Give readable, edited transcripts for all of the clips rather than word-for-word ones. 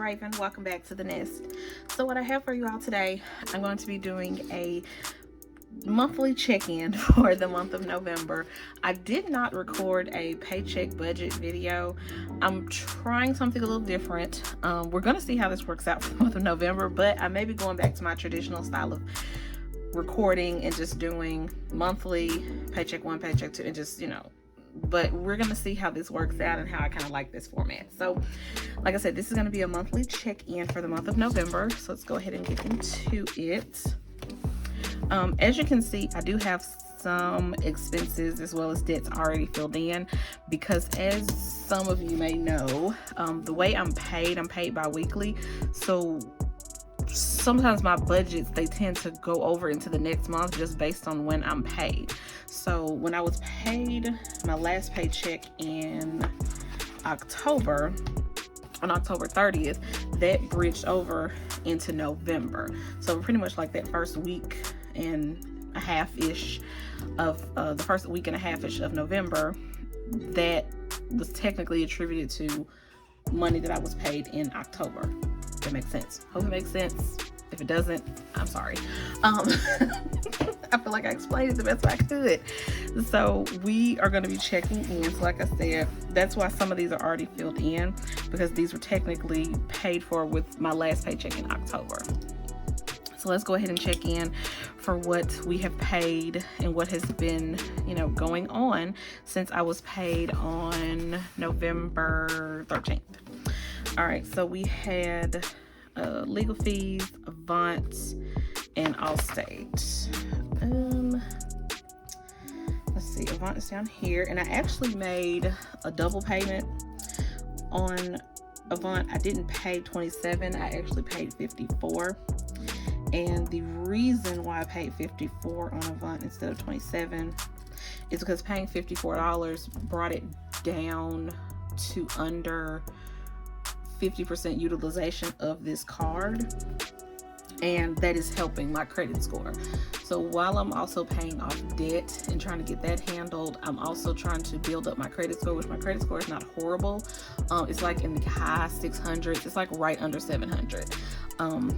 Raven. Welcome back to the Nest. So what I have for you all today, I'm going to be doing a monthly check-in for the month of November. I did not record a paycheck budget video. I'm trying something a little different. We're going to see how this works out for the month of November, but I may be going back to my traditional style of recording and just doing monthly paycheck one, paycheck two, and just, but we're going to see how this works out and how I kind of like this format. So like I said, this is going to be a monthly check-in for the month of November. So let's go ahead and get into it. As you can see, I do have some expenses as well as debts already filled in, because as some of you may know, the way I'm paid bi-weekly. So sometimes my budgets, they tend to go over into the next month just based on when I'm paid. So when I was paid my last paycheck in October, on October 30th, that bridged over into November. So pretty much like that first week and a half-ish of the first week and a half-ish of November, that was technically attributed to money that I was paid in October. If that makes sense. Hope it makes sense. If it doesn't, I'm sorry. I feel like I explained it the best I could. So we are going to be checking in. So like I said, that's why some of these are already filled in, because these were technically paid for with my last paycheck in October. So let's go ahead and check in for what we have paid and what has been, going on since I was paid on November 13th. All right, so we had legal fees, Avant, and Allstate. Let's see, Avant is down here, and I actually made a double payment on Avant. I didn't pay $27, I actually paid $54. And the reason why I paid $54 on Avant instead of $27 is because paying $54 brought it down to under 50% utilization of this card, and that is helping my credit score. So while I'm also paying off debt and trying to get that handled, I'm also trying to build up my credit score, which my credit score is not horrible. It's like in the high 600s. It's like right under 700.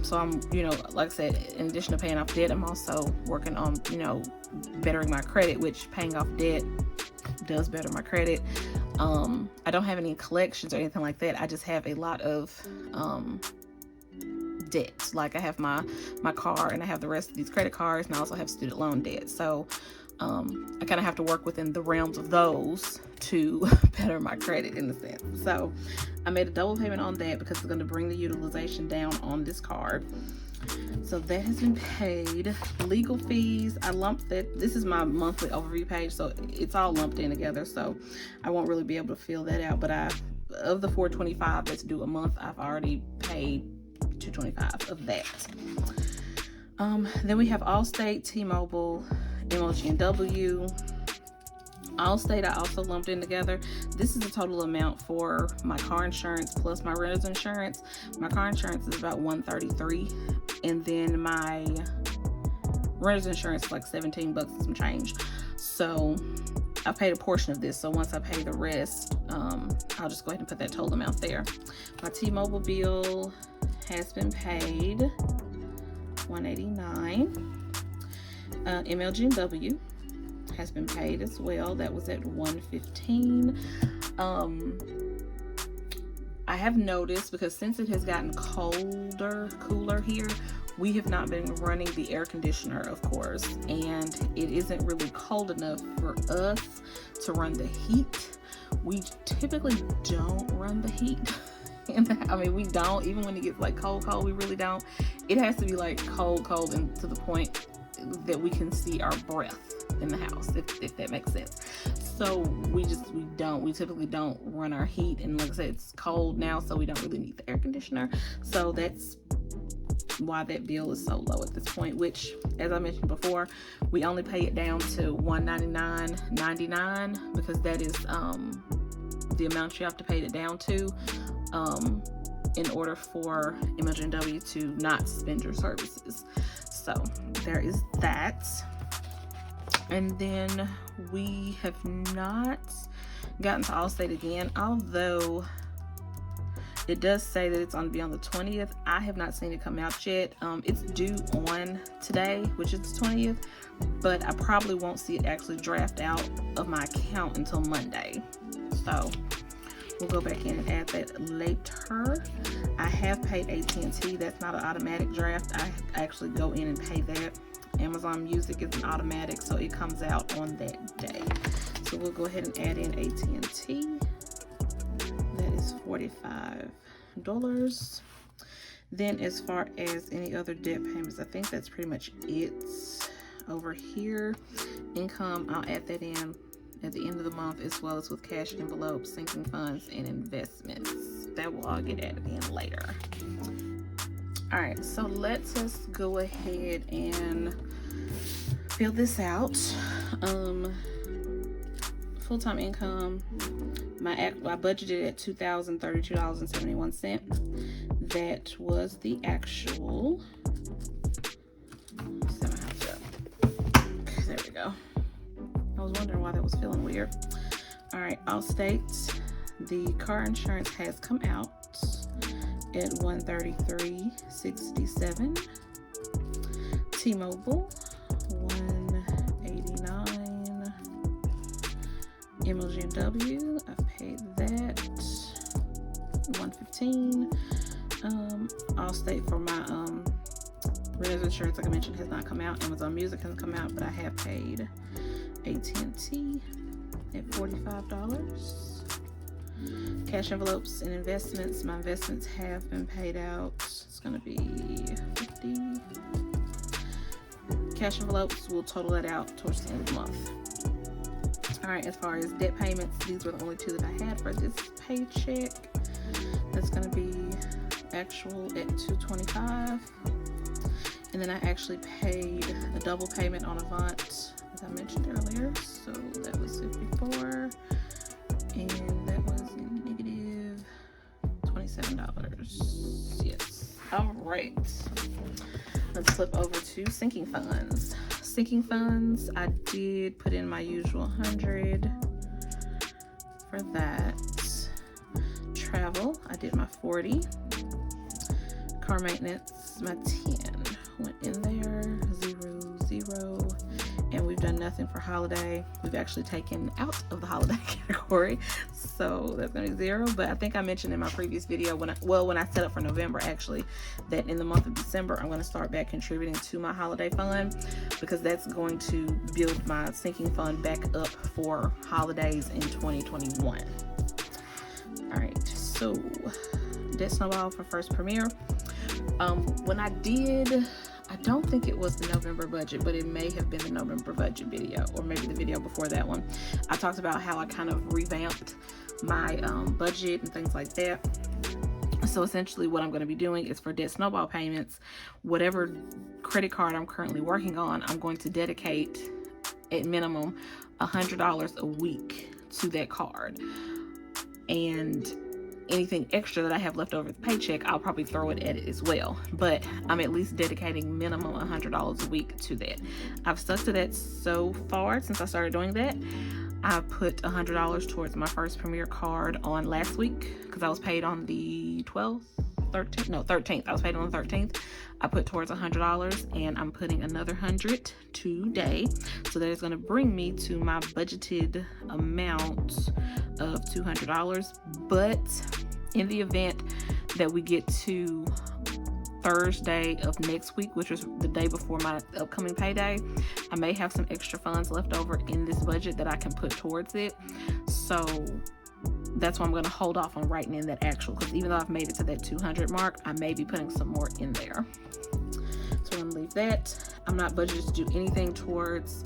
So I'm, like I said, in addition to paying off debt, I'm also working on, bettering my credit, which paying off debt does better my credit. I don't have any collections or anything like that. I just have a lot of debt. Like I have my car, and I have the rest of these credit cards, and I also have student loan debt. So I kind of have to work within the realms of those to better my credit in a sense. So I made a double payment on that because it's going to bring the utilization down on this card. So that has been paid. Legal fees, I lumped that. This is my monthly overview page, so it's all lumped in together, so I won't really be able to fill that out. But of the $425 that's due a month, I've already paid $225 of that. Then we have Allstate, T-Mobile, MLG&W. Allstate I also lumped in together. This is the total amount for my car insurance plus my renter's insurance. My car insurance is about $133, and then my renter's insurance is like $17 and some change. So I paid a portion of this, so once I pay the rest, I'll just go ahead and put that total amount there. My T-Mobile bill has been paid, $189. MLG&W has been paid as well. That was at $115. I have noticed, because since it has gotten cooler here, we have not been running the air conditioner, of course, and it isn't really cold enough for us to run the heat. We typically don't run the heat. We don't, even when it gets like cold, we really don't. It has to be like cold, and to the point that we can see our breath in the house, if that makes sense. So we typically don't run our heat, and like I said, it's cold now, so we don't really need the air conditioner. So that's why that bill is so low at this point, which, as I mentioned before, we only pay it down to $199.99 because that is the amount you have to pay it down to in order for MLG&W to not suspend your services. So there is that. And then we have not gotten to Allstate again, although It does say that it's going to be on the 20th. I have not seen it come out yet. It's due on today, which is the 20th, but I probably won't see it actually draft out of my account until Monday. So we'll go back in and add that later. I have paid AT&T. That's not an automatic draft. I actually go in and pay that. Amazon Music is an automatic, so it comes out on that day. So we'll go ahead and add in AT&T. That is $45. Then as far as any other debt payments, I think that's pretty much it. Over here, income, I'll add that in at the end of the month, as well as with cash envelopes, sinking funds, and investments. That will all get added in later. All right, so let's just go ahead and fill this out. Full-time income, I budgeted at $2,032.71. That was the actual. There we go. I was wondering why that was feeling weird. All right, Allstate, the car insurance has come out at $133.67. T-Mobile, $189. MLGMW, I've paid that. $115. Allstate for my renter's insurance, like I mentioned, has not come out. Amazon Music hasn't come out, but I have paid AT&T at $45. Cash envelopes and investments, my investments have been paid out. It's going to be $50. Cash envelopes, will total that out towards the end of the month. All right, as far as debt payments, these were the only two that I had for this paycheck. That's going to be actual at $225. And then I actually paid a double payment on Avant, as I mentioned earlier. So that was $54, and that was negative $27. Yes. All right. Let's flip over to sinking funds. Sinking funds, I did put in my usual 100 for that. Travel, I did my 40. Car maintenance, my 10 went in there. 0, and we've done nothing for holiday. We've actually taken out of the holiday category, so that's gonna be 0. But I think I mentioned in my previous video when I set up for November, actually, that in the month of December I'm going to start back contributing to my holiday fund, because that's going to build my sinking fund back up for holidays in 2021. All right, so debt snowball for first premiere. When I did, I don't think it was the November budget, but it may have been the November budget video, or maybe the video before that one. I talked about how I kind of revamped my budget and things like that. So essentially what I'm going to be doing is for debt snowball payments, whatever credit card I'm currently working on, I'm going to dedicate at minimum $100 a week to that card. And anything extra that I have left over the paycheck, I'll probably throw it at it as well. But I'm at least dedicating minimum $100 a week to that. I've stuck to that so far since I started doing that. I put $100 towards my first Premier card on last week, because I was paid on the 13th. I was paid on the 13th. I put towards $100, and I'm putting another $100 today. So that is going to bring me to my budgeted amount of $200. But in the event that we get to Thursday of next week, which is the day before my upcoming payday, I may have some extra funds left over in this budget that I can put towards it. So that's why I'm going to hold off on writing in that actual, because even though I've made it to that 200 mark, I may be putting some more in there. So I'm going to leave that. I'm not budgeted to do anything towards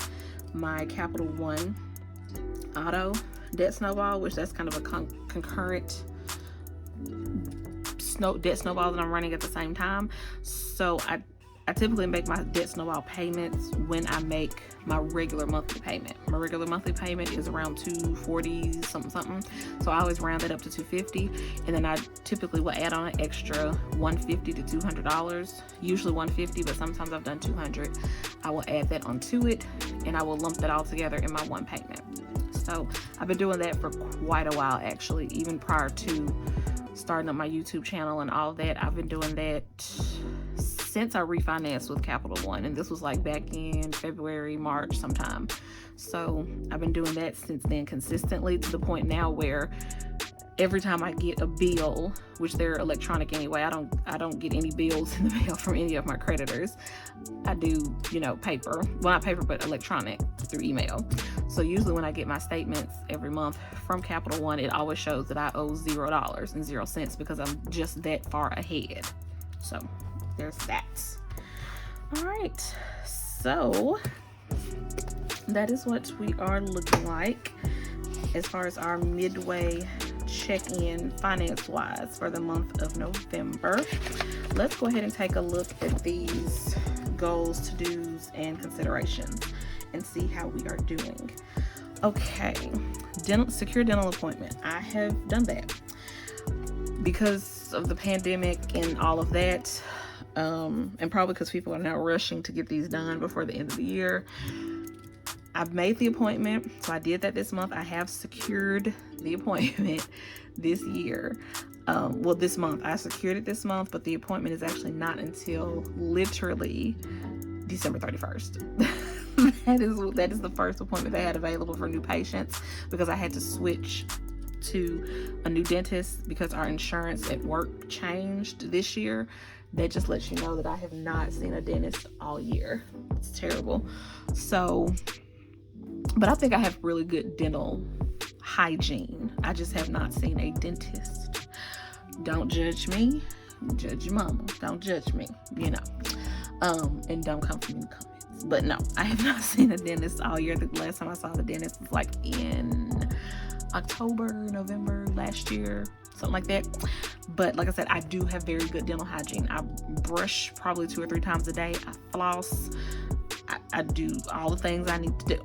my Capital One auto debt snowball, which that's kind of a concurrent debt snowball that I'm running at the same time. So I typically make my debt snowball payments when I make my regular monthly payment. My regular monthly payment is around $240 something. So I always round it up to $250, and then I typically will add on an extra $150 to $200. Usually $150, but sometimes I've done $200. I will add that onto it, and I will lump that all together in my one payment. So I've been doing that for quite a while, actually, even prior to starting up my YouTube channel and all of that. I've been doing that since I refinanced with Capital One, and this was like back in February, March sometime. So I've been doing that since then consistently, to the point now where every time I get a bill, which they're electronic anyway, I don't get any bills in the mail from any of my creditors. I do, you know, paper. Well, not paper, but electronic through email. So usually when I get my statements every month from Capital One, it always shows that I owe $0.00 because I'm just that far ahead. So there's that. All right, so that is what we are looking like as far as our midway check-in finance-wise for the month of November. Let's go ahead and take a look at these goals, to-dos, and considerations and see how we are doing. Okay, secure dental appointment. I have done that because of the pandemic and all of that, and probably because people are now rushing to get these done before the end of the year. I've made the appointment, so I did that this month. I have secured the appointment this year. Well, this month. I secured it this month, but the appointment is actually not until literally December 31st. That is the first appointment they had available for new patients, because I had to switch to a new dentist because our insurance at work changed this year. That just lets you know that I have not seen a dentist all year. It's terrible. So, but I think I have really good dental hygiene. I just have not seen a dentist. Don't judge me. Judge your mama. Don't judge me, you know. And don't come from me in the comments. But no, I have not seen a dentist all year. The last time I saw the dentist was like in October, November last year, something like that. But like I said, I do have very good dental hygiene. I brush probably 2 or 3 times a day. I floss. I do all the things I need to do.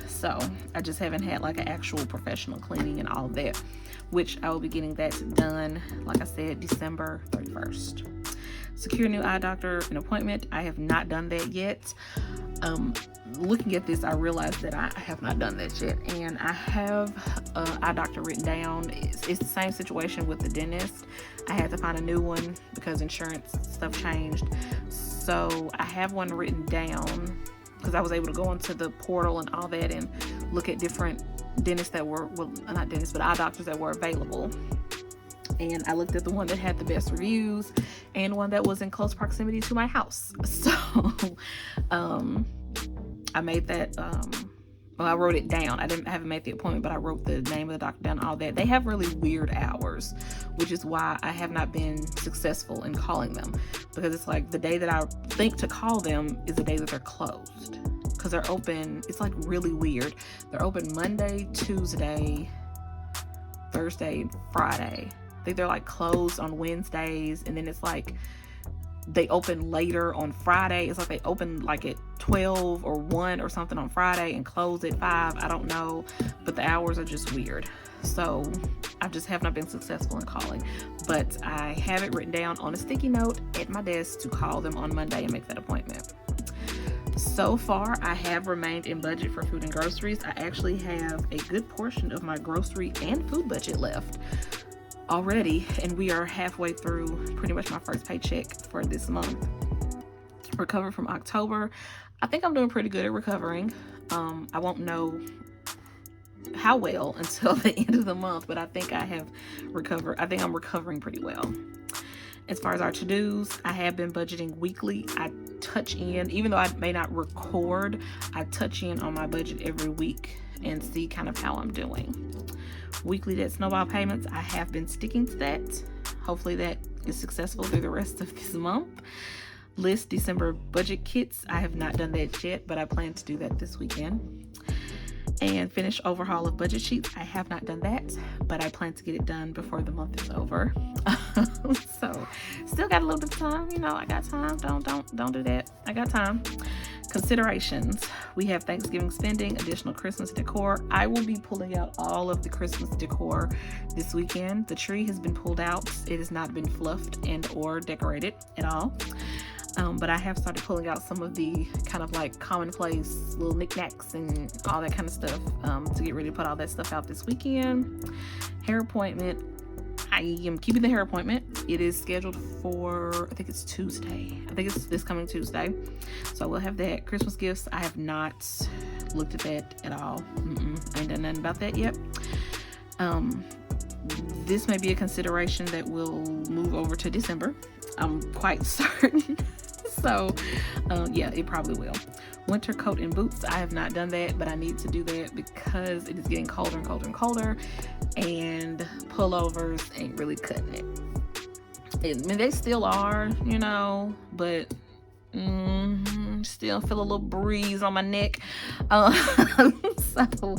So I just haven't had like an actual professional cleaning and all of that, which I will be getting that done, like I said, December 31st. Secure new eye doctor an appointment. I have not done that yet. Looking at this, I realized that I have not done that yet, and I have an eye doctor written down. It's the same situation with the dentist. I had to find a new one because insurance stuff changed. So I have one written down because I was able to go into the portal and all that and look at different dentists that were, well, not dentists, but eye doctors that were available. And I looked at the one that had the best reviews and one that was in close proximity to my house. So I made that, well, I wrote it down. I haven't made the appointment, but I wrote the name of the doctor down, all that. They have really weird hours, which is why I have not been successful in calling them, because it's like the day that I think to call them is the day that they're closed, because they're open. It's like really weird. They're open Monday, Tuesday, Thursday, Friday. I think they're like closed on Wednesdays, and then it's like they open later on Friday. It's like they open like at 12 or 1 or something on Friday and close at 5. I don't know, but the hours are just weird. So I just have not been successful in calling, but I have it written down on a sticky note at my desk to call them on Monday and make that appointment. So far, I have remained in budget for food and groceries. I actually have a good portion of my grocery and food budget left already, and we are halfway through pretty much my first paycheck for this month. Recovered from October. I think I'm doing pretty good at recovering. I won't know how well until the end of the month, but I think I have recovered. I think I'm recovering pretty well. As far as our to-dos, I have been budgeting weekly. I touch in, even though I may not record, I touch in on my budget every week and see kind of how I'm doing. Weekly debt snowball payments, I have been sticking to that. Hopefully that is successful through the rest of this month. List December budget kits, I have not done that yet, but I plan to do that this weekend. And finish overhaul of budget sheets, I have not done that, but I plan to get it done before the month is over. So still got a little bit of time, you know, I got time. Don't do that. I got time. Considerations. We have Thanksgiving spending, additional Christmas decor. I will be pulling out all of the Christmas decor this weekend. The tree has been pulled out. It has not been fluffed and or decorated at all. But I have started pulling out some of the kind of like commonplace little knickknacks and all that kind of stuff to get ready to put all that stuff out this weekend. Hair appointment. I am keeping the hair appointment. It is scheduled for, I think it's Tuesday. I think it's this coming Tuesday. So we'll have that. Christmas gifts, I have not looked at that at all. I ain't done nothing about that yet. This may be a consideration that will move over to December. I'm quite certain. So yeah, it probably will. Winter coat and boots, I have not done that, but I need to do that because it is getting colder and colder and colder, and pullovers ain't really cutting it. I mean, they still are, you know, but still feel a little breeze on my neck. So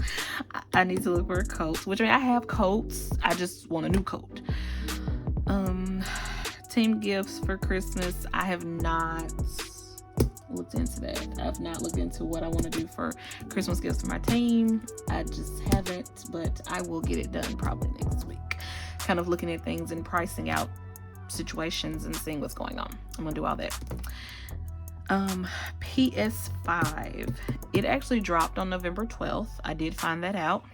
I need to look for coats, which I mean, I have coats. I just want a new coat. Team gifts for Christmas, I have not looked into that. I've not looked into what I want to do for Christmas gifts for my team. I just haven't, but I will get it done probably next week. Kind of looking at things and pricing out situations and seeing what's going on. I'm gonna do all that. PS5, it actually dropped on November 12th. I did find that out,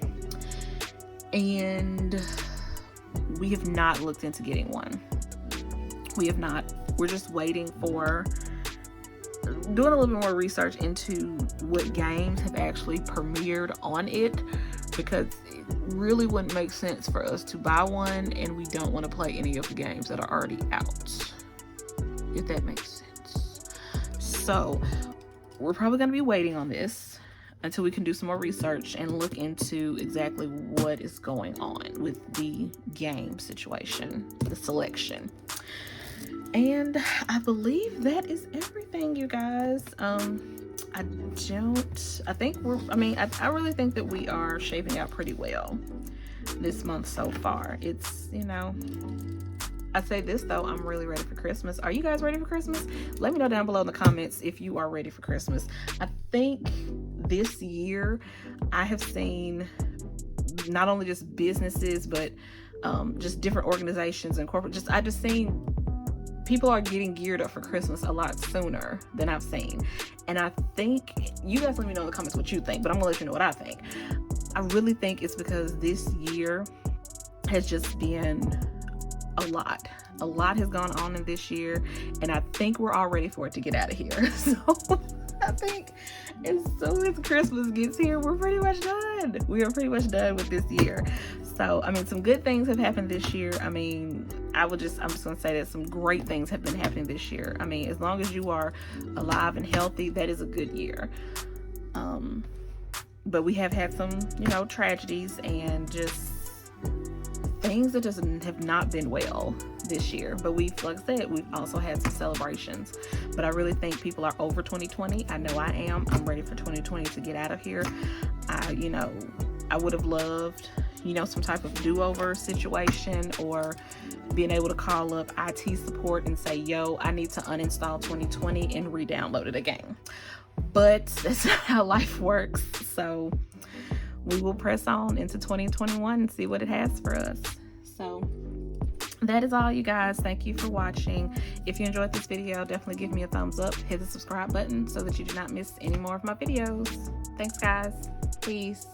and we have not looked into getting one. We have not. We're just waiting for doing a little bit more research into what games have actually premiered on it, because it really wouldn't make sense for us to buy one and we don't want to play any of the games that are already out, if that makes sense. So we're probably going to be waiting on this until we can do some more research and look into exactly what is going on with the game situation, the selection. And I believe that is everything, you guys. I really think that we are shaping out pretty well this month so far. It's, you know, I say this though, I'm really ready for Christmas. Are you guys ready for Christmas? Let me know down below in the comments if you are ready for Christmas. I think this year I have seen not only just businesses, but just different organizations and corporate, I just seen people are getting geared up for Christmas a lot sooner than I've seen. And I think, you guys let me know in the comments what you think, but I'm gonna let you know what I think. I really think it's because this year has just been a lot. A lot has gone on in this year, and I think we're all ready for it to get out of here. So I think as soon as Christmas gets here, we're pretty much done. We are pretty much done with this year. So, I mean, some good things have happened this year. I mean, I'm just going to say that some great things have been happening this year. I mean, as long as you are alive and healthy, that is a good year. But we have had some, you know, tragedies and just things that just have not been well this year. But like I said, we've also had some celebrations. But I really think people are over 2020. I know I am. I'm ready for 2020 to get out of here. I would have loved, you know, some type of do-over situation, or being able to call up IT support and say, yo, I need to uninstall 2020 and re-download it again. But that's not how life works. So we will press on into 2021 and see what it has for us. So that is all, you guys. Thank you for watching. If you enjoyed this video, definitely give me a thumbs up, hit the subscribe button so that you do not miss any more of my videos. Thanks, guys. Peace.